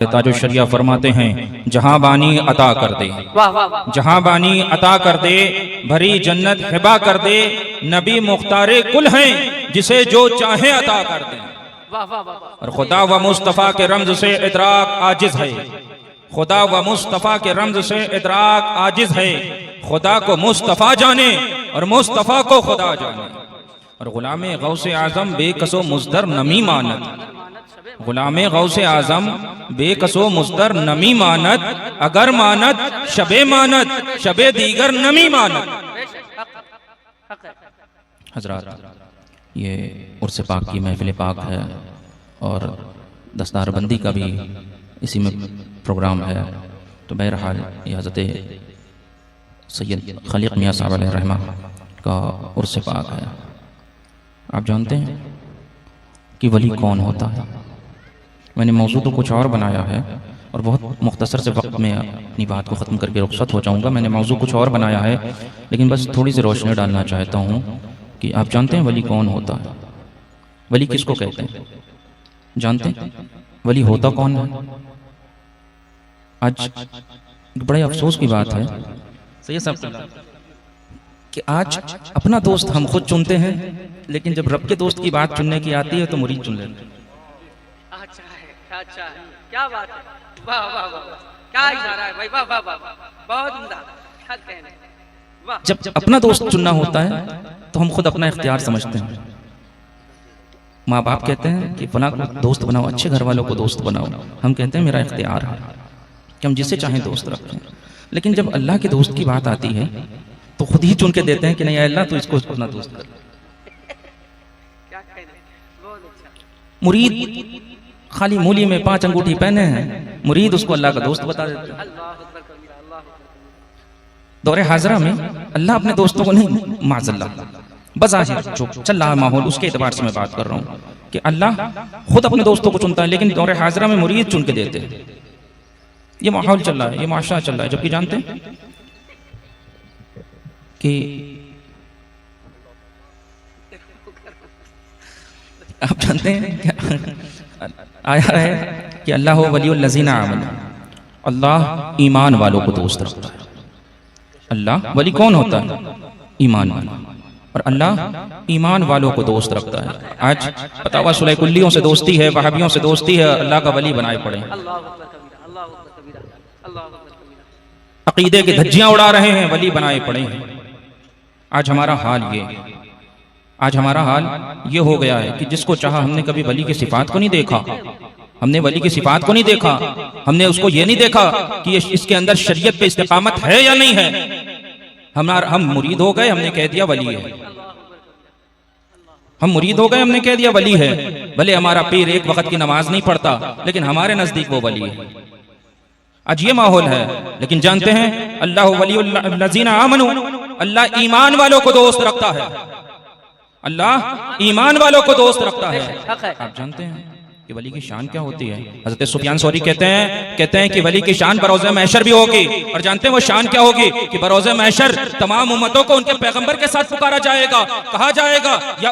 ताजो शरिया फरमाते हैं, जहां बानी अता कर दे, जहां बानी अता कर दे, भरी जन्नत हिबा कर दे, नबी मुख्तारे कुल हैं, जिसे जो चाहे अता कर दे। और खुदा व मुस्तफ़ा के रमज से इदराक आजिज है, खुदा व मुस्तफ़ा के रमज से इदराक आजिज है। खुदा को मुस्तफ़ा जाने और मुस्तफ़ा को खुदा जाने। और गुलामे गौसे आजम बेकसो मुज़दर नमी मानत, गुलामे गौसे आजम बेकसो मुज़दर नमी मानत, अगर मानत शबे मानत, शबे दीगर नमी मानत। हजरात, ये उर्स पाक की महफिल पाक है और दस्तार बंदी का भी इसी में प्रोग्राम है। तो बहरहाल ये हज़रत सैयद खलीक मियाँ साहब अलैहि रहमा का उर्स पाक है। आप जानते हैं कि वली कौन होता है? मैंने मौजू तो कुछ और बनाया है और बहुत मुख्तसर से वक्त में अपनी बात को ख़त्म करके रुखसत हो जाऊँगा। मैंने मौजू कुछ और बनाया है, लेकिन बस थोड़ी सी रोशनी डालना चाहता हूँ कि आप जानते हैं वली कौन होता है? वली किसको कहते हैं? जानते हैं वली होता कौन है? आज बड़े अफसोस की बात है सैयद साहब कि आज अपना दोस्त हम खुद चुनते हैं, लेकिन जब रब के दोस्त की बात चुनने की आती है तो मुरीद चुन लेते हैं। अच्छा है, क्या बात है, वाह वाह वाह, क्या इशारा है भाई, वाह वाह वाह, बहुत उम्दा, क्या कहने, वाह। जब अपना दोस्त चुनना होता है तो हम खुद अपना इख्तियार समझते हैं। माँ बाप कहते हैं कि फलां को दोस्त बनाओ, अच्छे घर वालों को दोस्त बनाओ, हम कहते हैं मेरा इख्तियार है कि हम जिसे चाहें दोस्त रखें। लेकिन जब अल्लाह के दोस्त की बात आती है तो खुद ही चुन के देते हैं कि नहीं अल्लाह तो इसको अपना दोस्त कर। क्या कहने, बहुत अच्छा। मुरीद खाली मूली में 5 अंगूठी पहने हैं, मुरीद उसको अल्लाह का दोस्त बता देते हैं। अल्लाह अकबर कबीरा, अल्लाह अकबर। दौरे हाजरा में अल्लाह अपने दोस्तों को नहीं, माज़अल्लाह बज़ाहिर जो चल रहा माहौल उसके एतबार से मैं बात कर रहा हूँ कि अल्लाह खुद अपने दोस्तों को चुनता है, लेकिन दौरे हाजरा में मुरीद चुन के देते हैं। ये माहौल चल रहा है, ये माशरा चल रहा है। जबकि जानते हैं कि आप जानते हैं क्या आया है कि अल्लाह वलियुल लज़ीना आमनू, अल्लाह ईमान वालों को दोस्त रखता है। अल्लाह वली कौन होता है? ईमान वाला। और अल्लाह ईमान वालों को दोस्त रखता है। आज पता हुआ सुलह कुल्लियों से दोस्ती है, वहाबियों से दोस्ती है, अल्लाह का वली बनाए पड़े, अल्लाह अकबर कबीरा, अल्लाह अकबर कबीरा, अल्लाह अकबर कबीरा। अकीदे की धज्जियां उड़ा रहे हैं, वली बनाए पड़े हैं। आज हमारा हाल ये, आज हमारा हाल ये हो गया है कि जिसको चाहा, हमने कभी वली की सिफात को नहीं देखा, हमने वली की सिफात को नहीं देखा, हमने उसको ये नहीं देखा कि इसके अंदर शरीयत पे इस्तिकामत है या नहीं है। हम मुरीद हो गए, हमने कह दिया वली है। हम मुरीद हो गए, हमने कह दिया वली है। भले हमारा पीर एक वक्त की नमाज नहीं पढ़ता, लेकिन हमारे नजदीक वो वली है। आज ये माहौल है। लेकिन जानते हैं अल्लाह वलियुल लज़ीना आमनू, अल्लाह ईमान वालों को दोस्त रखता है। अल्लाह ईमान वालों को दोस्त रखता है। आप जानते हैं कि वली की शान क्या होती है? हज़रत सुफियान सौरी कहते हैं कि वली की शान बरोज़े महशर भी होगी। और जानते हैं वो शान क्या होगी? कि बरोज़े महशर तमाम उम्मतों को उनके पैगंबर के साथ पुकारा जाएगा, कहा जाएगा या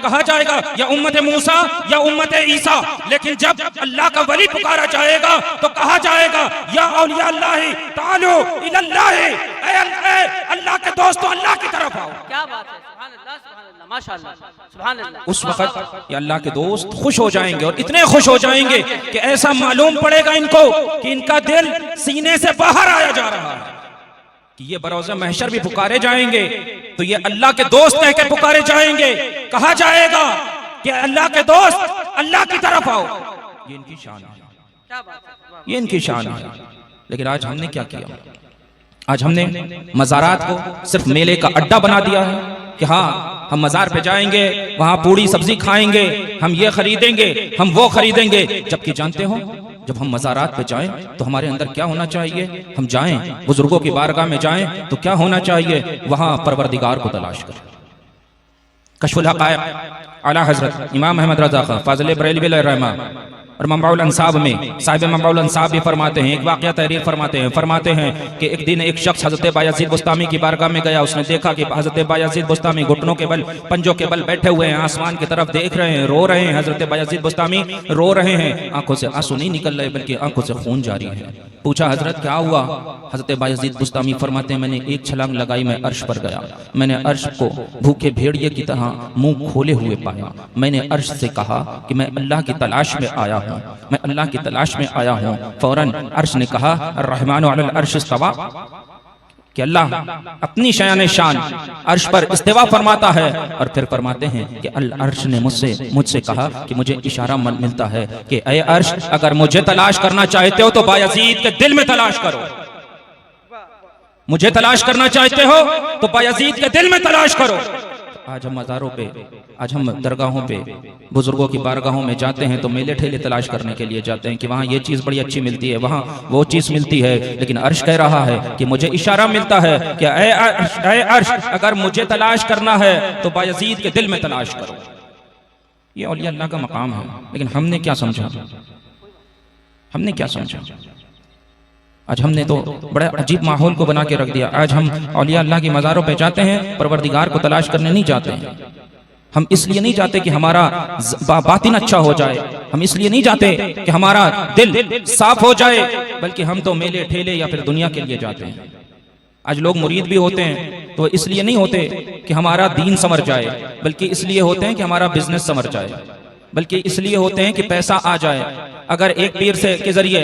कहा जाएगा या उम्मत मूसा या उम्मत ईसा। लेकिन जब अल्लाह का वली पुकारा जाएगा तो कहा जाएगा या औलिया अल्लाह तालू इलल्लाह, अल्लाह के दोस्तों अल्लाह की तरफ आओ। क्या बात है, सुभान अल्लाह, सुभान अल्लाह, माशाअल्लाह, सुभान अल्लाह। उस वक्त ये अल्लाह के दोस्त खुश हो जाएंगे और इतने खुश हो जाएंगे कि ऐसा मालूम पड़ेगा इनको कि इनका दिल सीने से बाहर आया जा रहा है कि ये बरोज़े महशर भी पुकारे जाएंगे तो ये अल्लाह के दोस्त कह के पुकारे जाएंगे। कहा जाएगा कि अल्लाह के दोस्त अल्लाह की तरफ आओ। ये इनकी शान है, क्या बात है, ये इनकी शान है। लेकिन आज हमने क्या किया? आज हमने मज़ारात को सिर्फ मेले का अड्डा बना दिया है कि हाँ हम मज़ार पे जाएंगे, वहाँ पूड़ी सब्जी खाएंगे, हम ये खरीदेंगे, हम वो खरीदेंगे। जबकि जानते हो जब हम मज़ारात पे जाएं तो हमारे अंदर क्या होना चाहिए? हम जाएं बुजुर्गों की बारगाह में जाएं तो क्या होना चाहिए? वहाँ परवरदिगार को तलाश करें। कश्फुल हक़ाइक़ आला हज़रत इमाम अहमद रज़ा ख़ां फ़ाज़िल बरेलवी अलैहि रहमा और मंबाउल अंसाब में साहिब मंबाउल अंसाब भी फरमाते हैं, एक वाक़या तहरीर फरमाते हैं कि एक दिन एक शख्स हज़रत बायज़ीद बुस्तामी की बारगाह में गया। उसने देखा कि हज़रत बायज़ीद बुस्तामी घुटनों के बल, पंजों के बल बैठे हुए हैं, आसमान की तरफ देख रहे हैं, रो रहे हैं। हज़रत बायज़ीद बुस्तामी रो रहे हैं, आंखों से आंसू नहीं निकल रहे बल्कि आंखों से खून जारी है। पूछा हज़रत क्या हुआ? हज़रत बायज़ीद बुस्तामी फरमाते हैं मैंने एक छलांग लगाई, मैं अर्श पर गया। मैंने अर्श को भूखे भेड़िए की तरह मुंह खोले हुए पाया। मैंने अर्श से कहा कि मैं अल्लाह की तलाश में आया हूँ, मैं अल्लाह की तलाश में आया हूँ। फौरन अर्श ने कहा अर्रहमानु अलल अर्श इस्तवा, कि अल्लाह अपनी शान शान अर्श पर इस्तिवा फरमाता है। और फिर फरमाते हैं कि अल अर्श ने मुझसे कहा कि मुझे इशारा मिलता है कि ऐ अर्श, अगर मुझे तलाश करना चाहते हो तो बायज़ीद के दिल में तलाश करो। मुझे तलाश करना चाहते हो तो बायज़ीद के दिल में तलाश करो। आज हम मज़ारों पे, आज हम दरगाहों पे, बुजुर्गों की बारगाहों में जाते हैं तो मेले ठेले तलाश करने के लिए जाते हैं कि वहाँ ये चीज़ बड़ी अच्छी मिलती है, वहाँ वो चीज़ मिलती है। लेकिन अर्श कह रहा है कि मुझे इशारा मिलता है कि ऐ अर्श, अगर मुझे तलाश करना है तो बायज़ीद के दिल में तलाश करो। ये औलिया अल्लाह का मकाम है। लेकिन हमने क्या समझा? हमने क्या समझा? आज हमने तो बड़ा अजीब माहौल को बना के रख दिया। आज हम औलिया अल्लाह की मज़ारों पे जाते हैं, परवरदिगार को तलाश करने नहीं जाते हैं। हम इसलिए नहीं जाते कि हमारा बातिन अच्छा हो जाए, हम इसलिए नहीं जाते कि हमारा दिल साफ हो जाए, बल्कि हम तो मेले ठेले या फिर दुनिया के लिए जाते हैं। आज लोग मुरीद भी होते हैं तो इसलिए नहीं होते कि हमारा दीन संवर जाए, बल्कि इसलिए होते हैं कि हमारा बिजनेस संवर जाए, बल्कि इसलिए होते हैं कि पैसा आ जाए। अगर एक पीर से के जरिए,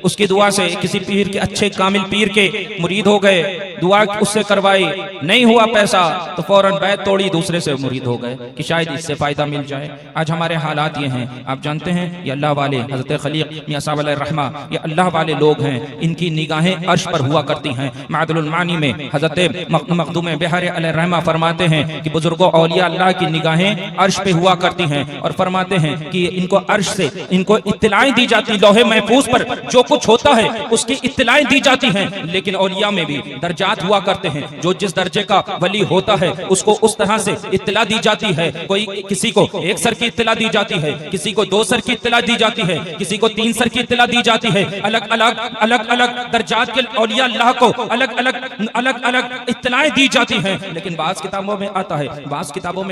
उसकी दुआ से, किसी पीर के अच्छे कामिल पीर के मुरीद हो गए, दुआ उससे करवाई, नहीं हुआ पैसा तो फौरन बैत तोड़ी, दूसरे से मुरीद हो गए कि शायद इससे फायदा मिल जाए। आज हमारे हालात ये हैं। आप जानते हैं ये अल्लाह वाले हज़रत खलीक मियां साहब अलैहिर्रहमा, ये अल्लाह वाले लोग हैं, इनकी निगाहें अर्श पर हुआ करती हैं। मादुल मानी में हज़रत मखदूम बिहारी अलैहिर्रहमा फरमाते हैं कि बुजुर्गों औलिया अल्लाह की निगाहें अर्श पे हुआ करती हैं, और फरमाते हैं कि इनको अर्श से इनको इत्तलाएं दी जाती, लौहे महफूज पर जो कुछ होता है उसकी इत्तलाएं दी जाती हैं। लेकिन औलिया में भी दर्जात हुआ करते हैं, जो जिस दर्जे का वली होता है उसको उस तरह से इत्तला दी जाती है। कोई किसी को 1 सर की इत्तला दी जाती है, किसी को 2 सर की इत्तला दी जाती है, किसी को 3 सर की इत्तला दी जाती है। अलग अलग दर्जात के औलिया अल्लाह को अलग अलग इत्तलाएं दी जाती हैं। लेकिन बाज़ किताबों में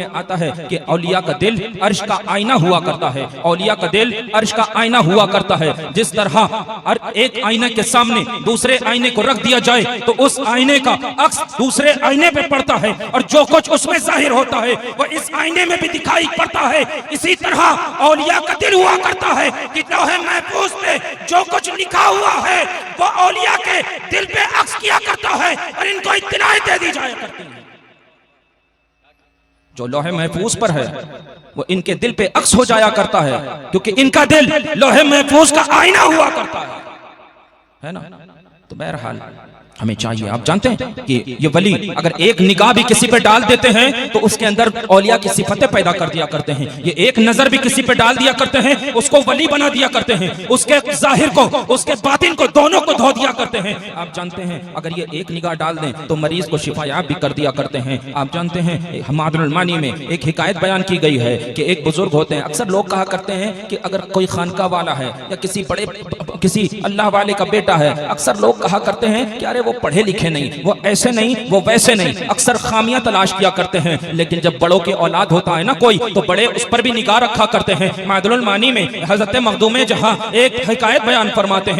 आता है कि औलिया का दिल अर्श का आईना हुआ करता है। औलिया का दिल अर्श का आईना हुआ करता है। जिस तरह एक आईने के सामने दूसरे आईने को रख दिया जाए तो उस आईने का अक्स दूसरे आईने पे पड़ता है, और जो कुछ उसमें जाहिर होता है वो इस आईने में भी दिखाई पड़ता है। इसी तरह औलिया का दिल हुआ करता है कि लौहे महफूज पे जो कुछ लिखा हुआ है वो औलिया के दिल पे अक्स किया करता है और इनको इत्तलाएं दे दी जाया करती है। जो लौहे महफूज पर है वो इनके दिल पे अक्स हो जाया करता है, क्योंकि इनका दिल लौहे महफूज का आईना हुआ करता है ना। तो बहरहाल हमें चाहिए, आप जानते हैं कि ये वली अगर एक निगाह भी किसी पे डाल देते हैं तो उसके अंदर औलिया की सिफतें पैदा कर दिया करते हैं। ये एक नजर भी किसी पे डाल दिया करते हैं, उसको वली बना दिया करते हैं, उसके जाहिर को उसके बातिन को दोनों को धो दिया करते हैं। आप जानते हैं अगर ये एक निगाह डाल दें तो मरीज को शिफायाब भी कर दिया करते हैं। आप जानते हैं मादुल मानी में एक हिकायत बयान की गई है कि एक बुजुर्ग होते हैं, अक्सर लोग कहा करते हैं कि अगर कोई खानका वाला है या किसी अल्लाह वाले का बेटा है, अक्सर लोग कहा करते हैं कि अरे वो पढ़े लिखे नहीं, वो ऐसे नहीं, वो वैसे नहीं, अक्सर खामियां तलाश किया करते हैं। लेकिन जब बड़ों की औलाद होता है ना कोई, तो बड़े उस पर भी निगाह रखा करते हैं। मादुल मानी में हजरत मखदूम जहां एक हिकायत बयान फरमाते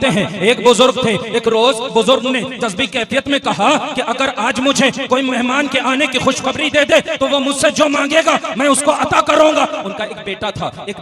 हैं एक बुजुर्ग थे। एक रोज बुजुर्ग ने जज्बी कैफियत में कहा कि अगर आज मुझे कोई मेहमान के आने की खुशखबरी दे दे तो वो मुझसे जो मांगेगा मैं उसको अता करूंगा। उनका एक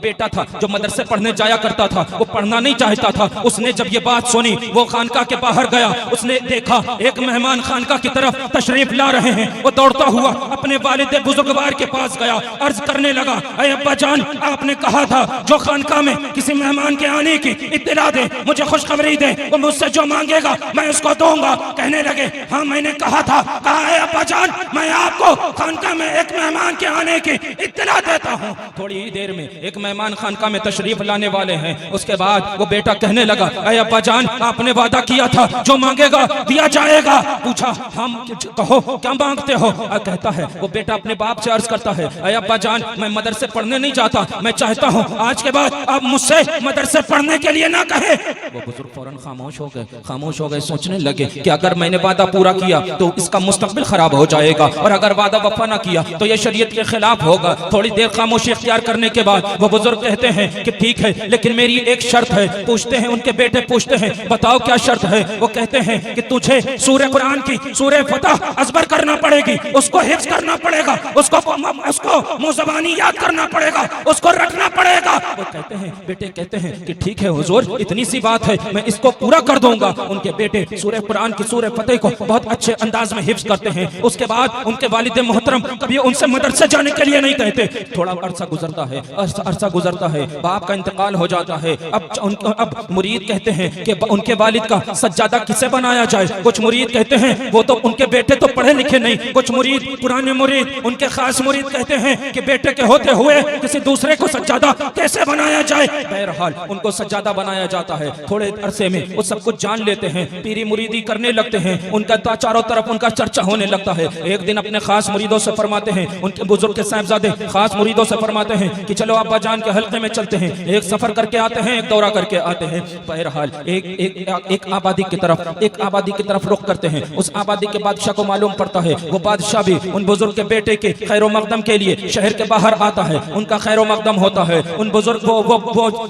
बेटा था जो मदरसे पढ़ने जाया करता था, वो पढ़ना नहीं चाहता था। उसने जब ये बात सुनी वो खानका के बाहर गया, उसने देखा एक मेहमान खानका की तरफ तशरीफ ला रहे हैं। वो दौड़ता हुआ अपने वालिद बुजुर्गवार के पास गया, अर्ज करने लगा, अरे अब्बा जान, आपने कहा था जो खानका में किसी मेहमान के आने की इत्तला दे, मुझे खुशखबरी दे, वो मुझसे जो मांगेगा मैं उसको दूंगा। कहने लगे, हाँ मैंने कहा था। कहा है अब्बा जान, मैं आपको खानका में एक मेहमान के आने की इत्तला देता हूँ। थोड़ी ही देर में एक मेहमान खानका में तशरीफ लाने वाले हैं। उसके बाद वो बेटा कहने लगा, अरे अब्बा जान, आपने वादा किया था जो मांगेगा दिया जाएगा। पूछा, हम कहो क्या मांगते हो? कहता है वो बेटा अपने बाप से अर्ज करता है, अरे अब्बा जान, मैं मदरसे पढ़ने नहीं जाता, मैं चाहता हूँ आज के बाद आप मुझसे मदरसे पढ़ने के लिए ना कहे। वो बुजुर्ग फौरन खामोश हो गए, सोचने लगे कि अगर मैंने वादा पूरा किया तो इसका मुस्तकबिल खराब हो जाएगा, और अगर वादा वफा ना किया तो यह शरीयत के खिलाफ होगा। थोड़ी देर खामोशी इख्तियार करने के बाद वो बुजुर्ग कहते हैं कि ठीक है, लेकिन मेरी एक शर्त है। पूछते हैं, उनके बेटे पूछते हैं, बताओ क्या शर्त है? वो कहते हैं कि तुझे सूरह कुरान की सूरह फतह अज़बर करना पड़ेगी, उसको हिफ्ज़ करना पड़ेगा, उसको मुज़बानी याद करना पड़ेगा, उसको रखना पड़ेगा। वो कहते हैं, बेटे कहते हैं कि ठीक है हुजूर, इतनी सी बात है, मैं इसको पूरा कर दूंगा। उनके बेटे सूरह कुरान की सूरह फतह को बहुत अच्छे अंदाज में हिफ्ज़ करते हैं। उसके बाद उनके वालिद मोहतरम कभी उनसे मदरसे जाने के लिए नहीं कहते। थोड़ा अरसा गुजरता है, बाप का इंतकाल हो जाता है। अब मुरीद कहते हैं कि उनके वालिद का सज्जादा किसे बनाया जाए। कुछ मुरीद कहते हैं वो तो उनके बेटे तो पढ़े लिखे नहीं। कुछ मुरीद, पुराने मुरीद, उनके खास मुरीद कहते हैं कि बेटे के होते हुए किसी दूसरे को सज्जादा कैसे बनाया जाए। बहरहाल उनको सज्जादा बनाया जाता है। थोड़े अरसे में वो सब कुछ जान लेते हैं, पीरी मुरीदी करने लगते हैं, उनका चारों तरफ उनका चर्चा होने लगता है। एक दिन अपने खास मुरीदों से फरमाते हैं, उनके बुजुर्ग के साहिबजादे खास मुरीदों से फरमाते हैं कि चलो अब्बा जान के हल्के में चलते हैं, एक सफर करके आते हैं, एक दौरा करके आते हैं। बहरहाल एक आबादी की तरफ रुख करते हैं। उस आबादी के बादशाह को मालूम पड़ता है, वो बादशाह भी उन बुजुर्ग के बेटे के खैर मकदम के लिए शहर के बाहर आता है, उनका खैर मकदम होता है। उन बुजुर्ग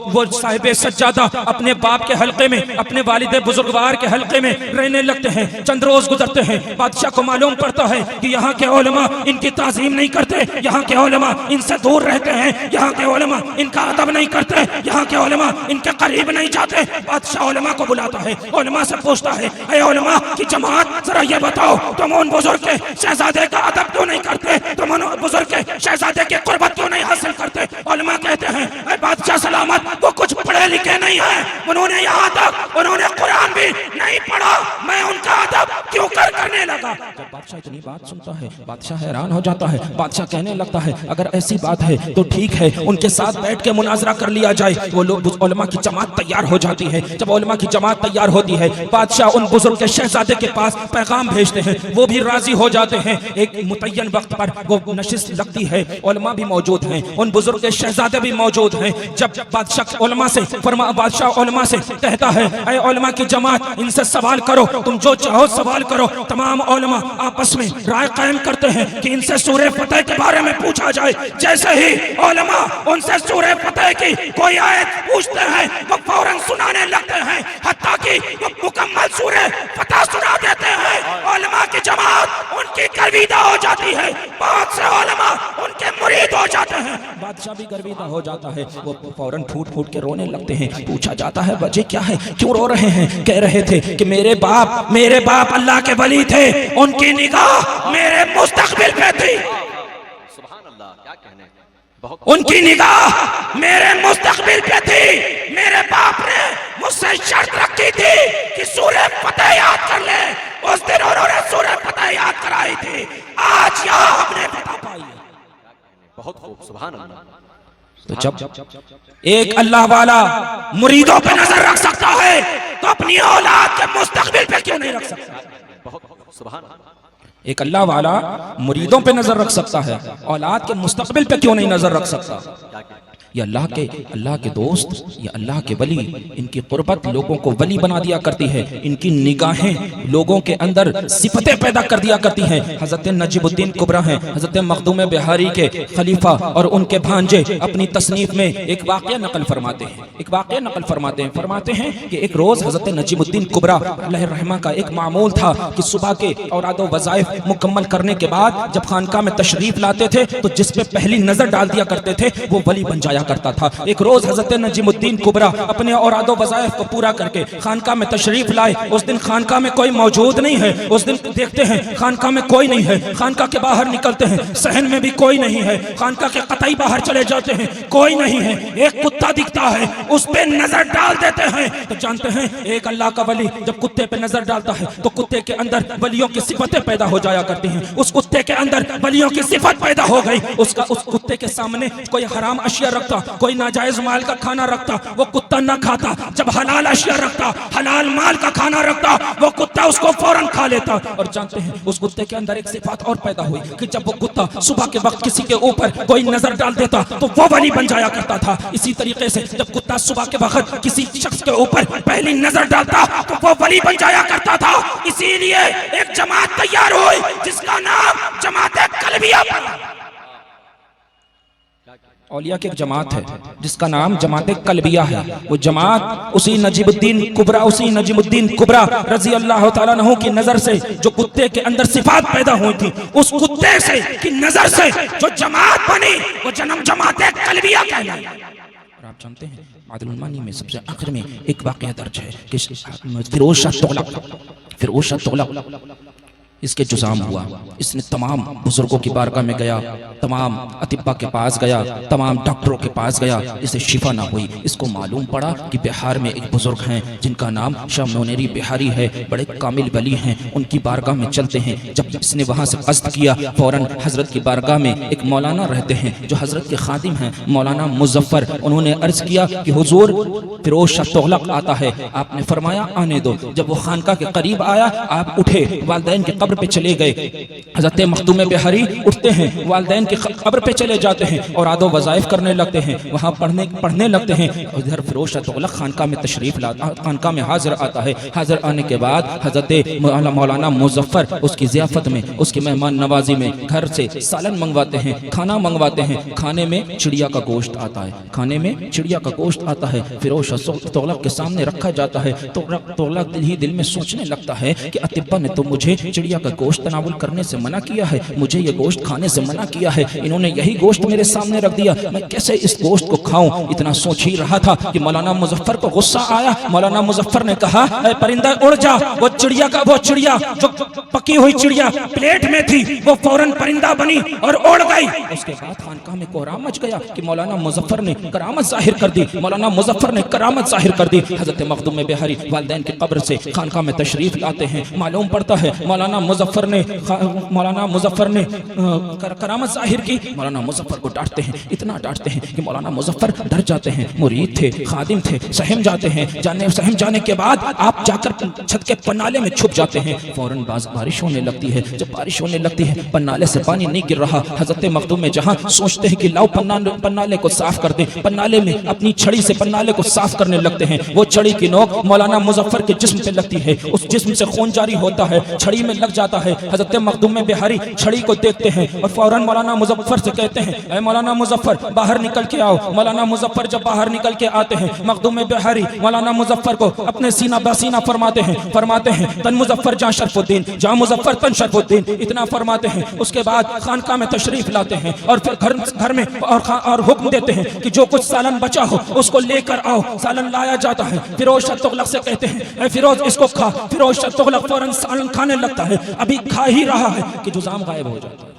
वो साहिब सज्जादा अपने बाप के हल्के में, अपने वालिद बुजुर्गवार के हल्के में रहने लगते हैं। चंद रोज गुजरते हैं, बादशाह को मालूम पड़ता है कि यहाँ के उलमा इनकी ताज़ीम नहीं करते, यहाँ के उलमा इनसे दूर रहते हैं, यहाँ के उलमा इनका अदब नहीं करते, यहाँ के उलमा इनके करीब नहीं जाते। बादशाह उलमा को बुलाता है, उलमा से पूछता है, ऐ उलमा की जमात, जरा ये बताओ तुम उन बुजुर्ग के शहजादे का अदब क्यों नहीं करते, तुम उन बुजुर्ग के शहजादे की कुर्बत क्यों नहीं हासिल करते? उलमा कहते हैं, ऐ बादशाह सलामत, वो कुछ पढ़े लिखे नहीं है, उन्होंने यहाँ तक उन्होंने कुरान भी नहीं पढ़ा, मैं उनका अदब क्यों करने लगा। जब बादशाह इतनी बात सुनता है, बादशाह हैरान हो जाता है। बादशाह कहने लगता है, अगर ऐसी बात है तो ठीक है, उनके साथ बैठ के मुनाजरा कर लिया जाए। वो लोग उलमा की जमात तैयार हो जाती है। जब उलमा की जमात तैयार होती है, बादशाह उन बुजुर्ग के शहजादे के पास पैगाम भेजते हैं, वो भी राजी हो जाते हैं। एक मुतय्यन वक्त पर वो नशिस्त लगती है, उलमा भी मौजूद हैं, उन बुजुर्ग के शहजादे भी मौजूद हैं। जब बादशाह उलमा से कहता है, ऐ उलमा की जमात, इनसे सवाल करो, तुम जो चाहो सवाल करो। तमाम उलमा आपस में राय कायम करते हैं कि इनसे सूरह फतह के बारे में पूछा जाए। जैसे ही उलमा उनसे सूरह फतह की कोई आयत पूछते हैं, वो फौरन सुनाने लगते हैं, हत्ता कि वो मुकम्मल सूरह फतह सुना देते हैं। उलमा की जमात उनकी गर्विदा हो जाती है, बहुत से उलमा उनके मुरीद हो जाते हैं। बादशाह भी गर्विदा हो जाता है, वो फौरन फूट फूट के रोने लगते हैं। पूछा जाता है, वजह क्या है, क्यों रो रहे हैं? कह रहे थे कि मेरे बाप अल्लाह के वली थे, उनकी निगाह मेरे मुस्तकबिल पे थी। सुभान अल्लाह, क्या कहने, उनकी निगाह मेरे मुस्तकबिल पे थी। मेरे बाप ने मुझसे शर्त रखी थी कि सूरह फतह याद कर ले। उस दिन उन्होंने सूरह फतह याद कराई थी, आज यहाँ हमने फतह पाई। बहुत खूब, सुभान अल्लाह। तो जब एक अल्लाह वाला मुरीदों पे नजर रख सकता है तो अपनी औलाद के मुस्तकबिल पे क्यों नहीं रख सकता? बहुत सुभान अल्लाह। एक अल्लाह वाला मुरीदों पे नजर रख सकता है, औलाद के मुस्तकबिल पे क्यों नहीं नजर रख सकता? ये अल्लाह के दोस्त, ये अल्लाह के वली, इनकी कुर्बत लोगों को वली बना दिया करती है। इनकी निगाहें लोगों के अंदर सिफतें पैदा कर दिया करती हैं। हजरत नजीबुद्दीन कुबरा हैं, हजरत मखदूम बिहारी के खलीफा और उनके भांजे अपनी तसनीफ में एक वाक़या नकल फरमाते हैं। फरमाते हैं कि एक रोज़ हजरत नजीबुद्दीन कुबरा अलैहिर्रहमा का एक मामूल था कि सुबह के औराद व वज़ाइफ मुकम्मल करने के बाद जब खानका में तशरीफ लाते थे तो जिस पे पहली नजर डाल दिया करते थे वो वली बन जाया करता था। एक रोज हजरत नजीमुद्दीन कुबरा अपने औरादो वज़ाइफ को पूरा करके खानका में तशरीफ लाए। उस दिन खानका में कोई मौजूद नहीं है। उस दिन देखते हैं खानका में कोई नहीं है। खानका के बाहर निकलते हैं, सहन में भी कोई नहीं है। खानका के कतई बाहर चले जाते हैं, कोई नहीं है। एक कुत्ता दिखता है, उस पे नजर डाल देते हैं। तो जानते हैं एक अल्लाह का वली जब कुत्ते पे नजर डालता है तो कुत्ते के अंदर वलियों की सिफतें पैदा हो जाया करती हैं। उस कुत्ते के अंदर वलियों की सिफत पैदा हो गई। उस कुत्ते के सामने कोई हराम अशिया रखता रखता, कोई नाजायज माल का खाना रखता, वो कुत्ता ना खाता। जब हलाल अशिया रखता, हलाल माल का खाना रखता, वो कुत्ता उसको फौरन खा लेता। और जानते हैं उस कुत्ते के अंदर एक सिफात और पैदा हुई कि जब वो कुत्ता सुबह के वक्त किसी के ऊपर कोई नजर डाल देता तो वो वली बन जाया करता था। इसी तरीके से जब कुत्ता सुबह के वक्त किसी शख्स के ऊपर पहली नजर डालता तो वो वली बन जाया करता था। इसीलिए एक जमात तैयार हुई जिसका नाम जमात कलबिया पड़ा। औलिया की एक जमात है जिसका नाम जमात कलबिया है। वो जमात उसी नजीमुद्दीन कुबरा रजी अल्लाह तआला अन्हु की नजर से जो कुत्ते के अंदर सिफात पैदा हुई थी, उस कुत्ते से की नजर से जो जमात बनी वो जन्म जमात कलबिया कहलाई। और आप जानते हैं मादुल मानी में सबसे आखिर में एक वाकया दर्ज है कि फिरोज शाह तुगलक इसके जुजाम हुआ। इसने तमाम बुजुर्गों की बारगाह में गया, तमाम अतिब्बा के पास गया, तमाम डॉक्टरों के पास गया, इसे शिफा ना हुई। इसको मालूम पड़ा कि बिहार में एक बुजुर्ग हैं जिनका नाम शाह मोनेरी बिहारी है, बड़े कामिल वली हैं, उनकी बारगाह में चलते हैं। जब इसने वहाँ से कस्द किया, फौरन हजरत की बारगाह में एक मौलाना रहते हैं जो हजरत के खादिम हैं, मौलाना मुजफ्फर। उन्होंने अर्ज किया कि हुजूर फिरोज शाह तुगलक आता है। आपने फरमाया आने दो। जब वो खानका के करीब आया, आप उठे, वालिदैन के कब्र पे चले गए। हज़रत मखदूम बिहारी उठते हैं, वालिदैन की कब्र पे चले जाते हैं और आदो वज़ाइफ करने लगते हैं, वहाँ पढ़ने लगते हैं। उधर फिरोज शाह तुगलक खानका में तशरीफ लाता, खानका में हाजिर आता है। हाजिर आने के बाद हज़रत मौलाना मुजफ्फर उसकी ज़ियाफ़त में, उसकी मेहमान नवाजी में घर से सालन मंगवाते हैं, खाना मंगवाते हैं। खाने में चिड़िया का गोश्त आता है, खाने में चिड़िया का गोश्त आता है। फिरोज शाह तुगलक के सामने रखा जाता है। तो तुगलक दिल में सोचने लगता है कि अतिब्बा ने तो मुझे चिड़िया का गोश्त तनावुल करने से मना किया है, मुझे ये गोश्त खाने से मना किया है, इन्होंने यही गोश्त मेरे सामने रख दिया, मैं कैसे इस गोश्त को खाऊं। इतना सोच ही रहा था कि मौलाना मुजफ्फर को गुस्सा आया। मौलाना मुजफ्फर ने कहा, ऐ परिंदा उड़ जा। वो चिड़िया जो पकी हुई चिड़िया प्लेट में थी वो फौरन परिंदा बनी और उड़ गई। उसके बाद खानकाह में कोहराम मच गया कि मौलाना मुजफ्फर ने करामत जाहिर कर दी, मौलाना मुजफ्फर ने करामत जाहिर कर दी। हजरत मखदूम बिहारी वालिदैन की कब्र से खानकाह में तशरीफ लाते हैं। मालूम पड़ता है मौलाना मुजफ्फर ने करामत जाहिर की। मौलाना मुजफ्फर को डांटते हैं, इतना डांटते हैं कि मौलाना मुजफ्फर डर जाते हैं। मुरीद थे, खादिम थे, सहम जाते हैं। सहम जाने के बाद आप जाकर छत के पन्नाले में छुप जाते हैं। फौरन बारिश होने लगती है। जब बारिश होने लगती है, पन्नाले से पानी नहीं गिर रहा। हजरत मखदूम में जहां सोचते हैं कि लाओ पन्नाले को साफ कर दे, पन्नाले में अपनी छड़ी से पन्नाले को साफ करने लगते हैं। वो छड़ी की नोक मौलाना मुजफ्फर के जिस्म पे लगती है, उस जिस्म से खून जारी होता है, छड़ी में लग जाता है। हजरत मखदूम बिहारी छड़ी को देखते हैं और फौरन मौलाना मुजफ्फर से कहते हैं, ऐ मौलाना मुजफ्फर बाहर निकल के आओ। मौलाना मुजफ्फर जब बाहर निकल के आते हैं, मखदूम बिहारी मौलाना मुजफ्फर को अपने सीना बसीना फरमाते हैं तन मुजफ्फर जा शरफुद्दीन, जा मुजफ्फर तन शरफुद्दीन, इतना फरमाते हैं। उसके बाद खानकाह में तशरीफ लाते हैं और फिर घर में और हुक्म देते हैं कि जो कुछ सालन बचा हो उसको लेकर आओ। सालन लाया जाता है। फिरोज शाह तुगलक से कहते हैं, ऐ फिरोज इसको खा। फिरोज शाह तुगलक फौरन सालन खाने लगता है। अभी खा ही रहा है कि जुज़ाम गायब हो जाता है,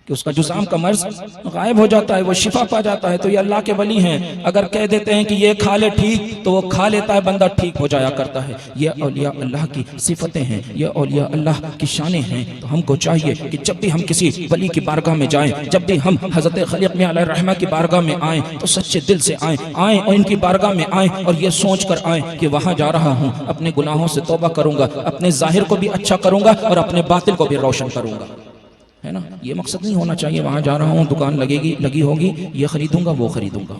कि उसका जुज़ाम का मर्ज गायब हो जाता है, वो शिफा पा जाता है। तो ये अल्लाह के वली हैं। अगर कह देते हैं कि ये खा ले ठीक, तो वो खा लेता है, बंदा ठीक हो जाया करता है। ये औलिया अल्लाह की सिफतें हैं, ये औलिया अल्लाह की शानें हैं। तो हमको चाहिए कि जब भी हम किसी वली की बारगाह में जाएं, जब भी हम हज़रत खलीक़ मियां अलैहि रहमा की बारगाह में आएँ, तो सच्चे दिल से आएँ और इनकी बारगाह में आएँ और ये सोच कर आएँ कि वहाँ जा रहा हूँ, अपने गुनाहों से तौबा करूँगा, अपने ज़ाहिर को भी अच्छा करूँगा और अपने बातिल को भी रोशन करूँगा, है ना। ये मकसद नहीं होना चाहिए वहाँ जा रहा हूँ, दुकान लगी होगी, ये खरीदूंगा वो खरीदूंगा।